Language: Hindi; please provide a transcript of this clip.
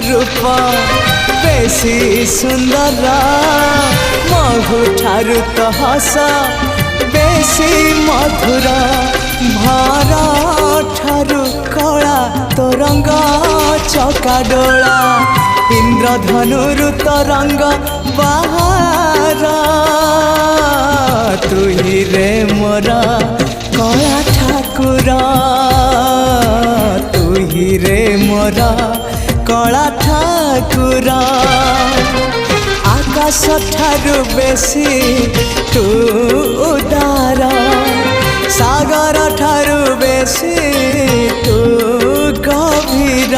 रूप बेसी सुंदर महु ठारू तो हस बेसी मधुर भरा ठारू कला तो रंग चका डोला इंद्रधनु तो रंग बाहर तू ही रे मोरा कला ठाकुर तू ही रे मोरा कला ठाकुर आकाश ठारू बेसी तू उदार सागर ठारू बेसी तू गभीर।